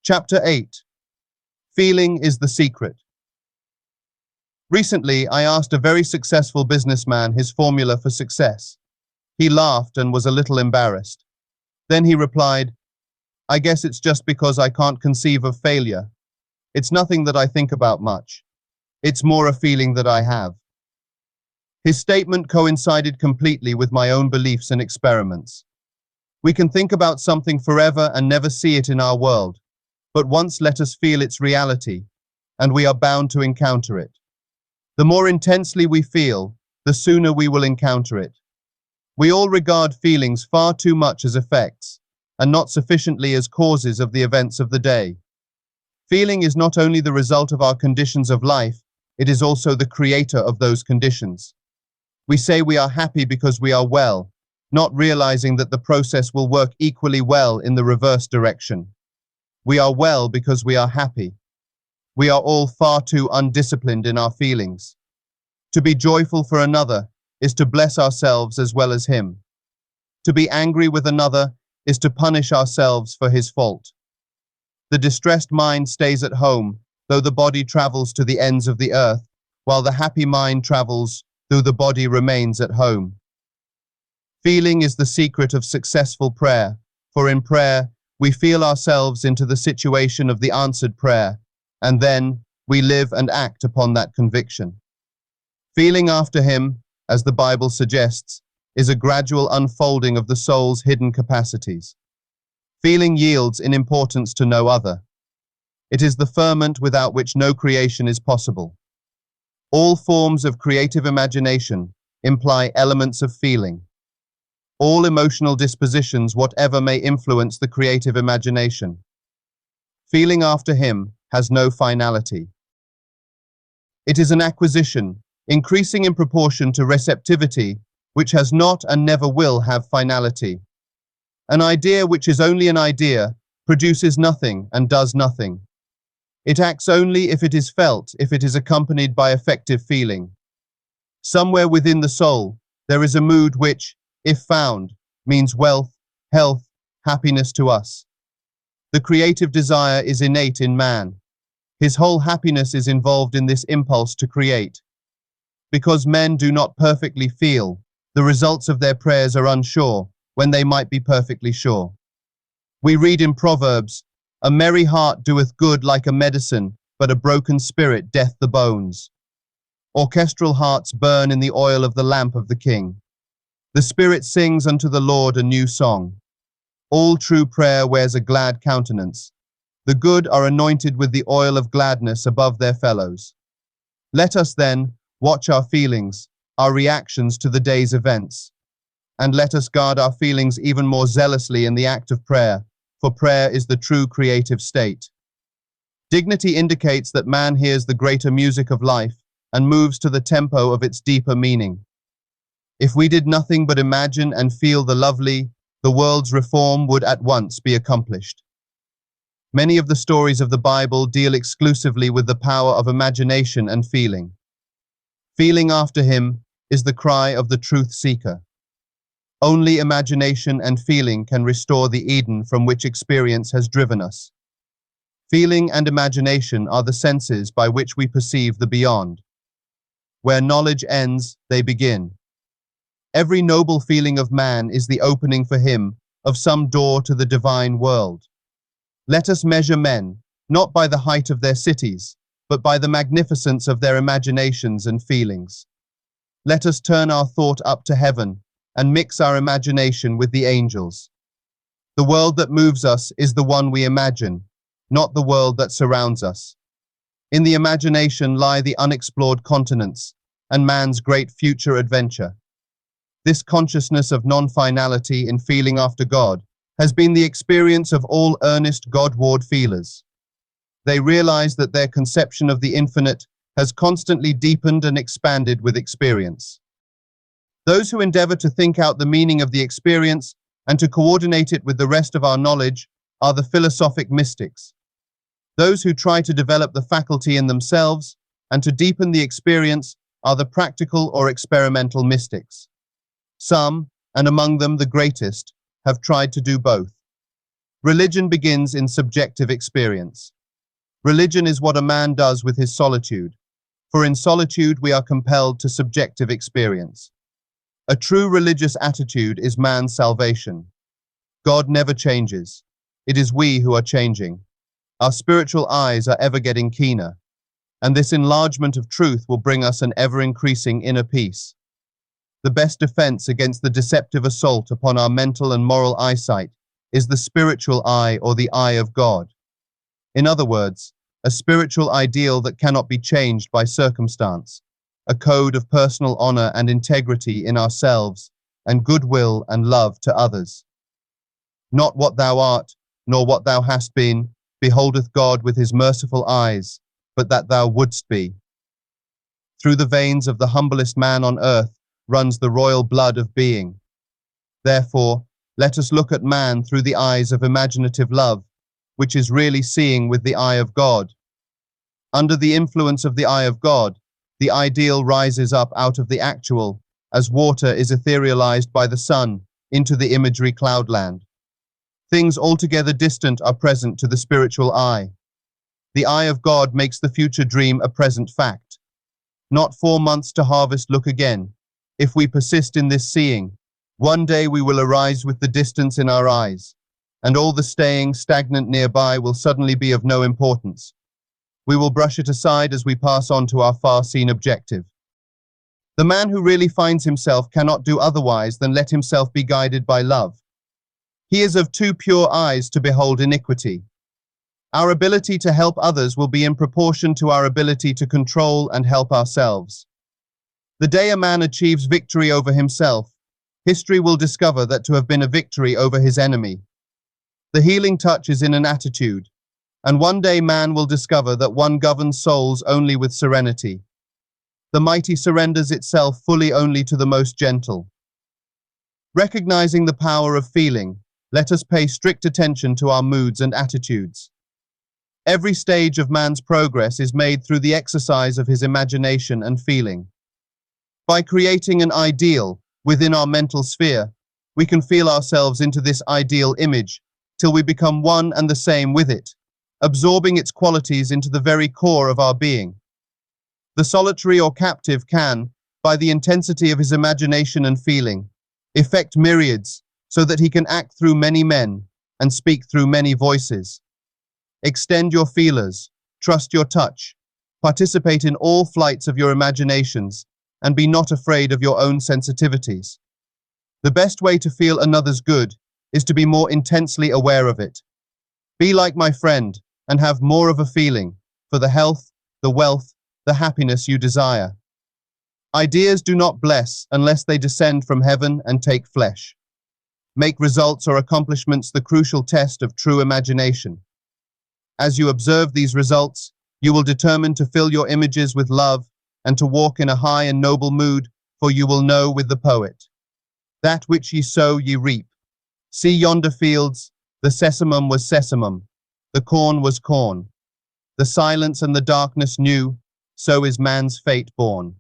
Chapter 8. Feeling is the secret. Recently, I asked a very successful businessman his formula for success. He laughed and was a little embarrassed. Then he replied, "I guess it's just because I can't conceive of failure. It's nothing that I think about much. It's more a feeling that I have." His statement coincided completely with my own beliefs and experiments. We can think about something forever and never see it in our world, but once let us feel its reality, and we are bound to encounter it. The more intensely we feel, the sooner we will encounter it. We all regard feelings far too much as effects, and not sufficiently as causes of the events of the day. Feeling is not only the result of our conditions of life, it is also the creator of those conditions. We say we are happy because we are well, not realizing that the process will work equally well in the reverse direction. We are well because we are happy. We are all far too undisciplined in our feelings. To be joyful for another is to bless ourselves as well as him. To be angry with another is to punish ourselves for his fault. The distressed mind stays at home, though the body travels to the ends of the earth, while the happy mind travels, though the body remains at home. Feeling is the secret of successful prayer, for in prayer, we feel ourselves into the situation of the answered prayer, and then we live and act upon that conviction. Feeling after him, as the Bible suggests, is a gradual unfolding of the soul's hidden capacities. Feeling yields in importance to no other. It is the ferment without which no creation is possible. All forms of creative imagination imply elements of feeling. All emotional dispositions, whatever may influence the creative imagination. Feeling after him has no finality. It is an acquisition, increasing in proportion to receptivity, which has not and never will have finality. An idea which is only an idea produces nothing and does nothing. It acts only if it is felt, if it is accompanied by effective feeling. Somewhere within the soul, there is a mood which, if found, means wealth, health, happiness to us. The creative desire is innate in man. His whole happiness is involved in this impulse to create. Because men do not perfectly feel, the results of their prayers are unsure, when they might be perfectly sure. We read in Proverbs, "A merry heart doeth good like a medicine, but a broken spirit death the bones." Orchestral hearts burn in the oil of the lamp of the King. The Spirit sings unto the Lord a new song. All true prayer wears a glad countenance. The good are anointed with the oil of gladness above their fellows. Let us then watch our feelings, our reactions to the day's events. And let us guard our feelings even more zealously in the act of prayer, for prayer is the true creative state. Dignity indicates that man hears the greater music of life and moves to the tempo of its deeper meaning. If we did nothing but imagine and feel the lovely, the world's reform would at once be accomplished. Many of the stories of the Bible deal exclusively with the power of imagination and feeling. Feeling after him is the cry of the truth seeker. Only imagination and feeling can restore the Eden from which experience has driven us. Feeling and imagination are the senses by which we perceive the beyond. Where knowledge ends, they begin. Every noble feeling of man is the opening for him of some door to the divine world. Let us measure men, not by the height of their cities, but by the magnificence of their imaginations and feelings. Let us turn our thought up to heaven and mix our imagination with the angels. The world that moves us is the one we imagine, not the world that surrounds us. In the imagination lie the unexplored continents and man's great future adventure. This consciousness of non-finality in feeling after God has been the experience of all earnest Godward feelers. They realize that their conception of the infinite has constantly deepened and expanded with experience. Those who endeavor to think out the meaning of the experience and to coordinate it with the rest of our knowledge are the philosophic mystics. Those who try to develop the faculty in themselves and to deepen the experience are the practical or experimental mystics. Some, and among them the greatest, have tried to do both. Religion begins in subjective experience. Religion is what a man does with his solitude, for in solitude we are compelled to subjective experience. A true religious attitude is man's salvation. God never changes. It is we who are changing. Our spiritual eyes are ever getting keener, and this enlargement of truth will bring us an ever-increasing inner peace. The best defense against the deceptive assault upon our mental and moral eyesight is the spiritual eye or the eye of God. In other words, a spiritual ideal that cannot be changed by circumstance, a code of personal honor and integrity in ourselves, and goodwill and love to others. Not what thou art, nor what thou hast been, beholdeth God with his merciful eyes, but that thou wouldst be. Through the veins of the humblest man on earth runs the royal blood of being. Therefore, let us look at man through the eyes of imaginative love, which is really seeing with the eye of God. Under the influence of the eye of God, the ideal rises up out of the actual, as water is etherealized by the sun into the imagery cloudland. Things altogether distant are present to the spiritual eye. The eye of God makes the future dream a present fact. Not 4 months to harvest look again. If we persist in this seeing, one day we will arise with the distance in our eyes, and all the staying stagnant nearby will suddenly be of no importance. We will brush it aside as we pass on to our far-seen objective. The man who really finds himself cannot do otherwise than let himself be guided by love. He is of too pure eyes to behold iniquity. Our ability to help others will be in proportion to our ability to control and help ourselves. The day a man achieves victory over himself, history will discover that to have been a victory over his enemy. The healing touch is in an attitude, and one day man will discover that one governs souls only with serenity. The mighty surrenders itself fully only to the most gentle. Recognizing the power of feeling, let us pay strict attention to our moods and attitudes. Every stage of man's progress is made through the exercise of his imagination and feeling. By creating an ideal within our mental sphere, we can feel ourselves into this ideal image till we become one and the same with it, absorbing its qualities into the very core of our being. The solitary or captive can, by the intensity of his imagination and feeling, effect myriads so that he can act through many men and speak through many voices. Extend your feelers, trust your touch, participate in all flights of your imaginations, and be not afraid of your own sensitivities. The best way to feel another's good is to be more intensely aware of it. Be like my friend and have more of a feeling for the health, the wealth, the happiness you desire. Ideas do not bless unless they descend from heaven and take flesh. Make results or accomplishments the crucial test of true imagination. As you observe these results, you will determine to fill your images with love and to walk in a high and noble mood, for you will know with the poet, that which ye sow ye reap. See yonder fields, the sesamum was sesamum, the corn was corn. The silence and the darkness knew, so is man's fate born.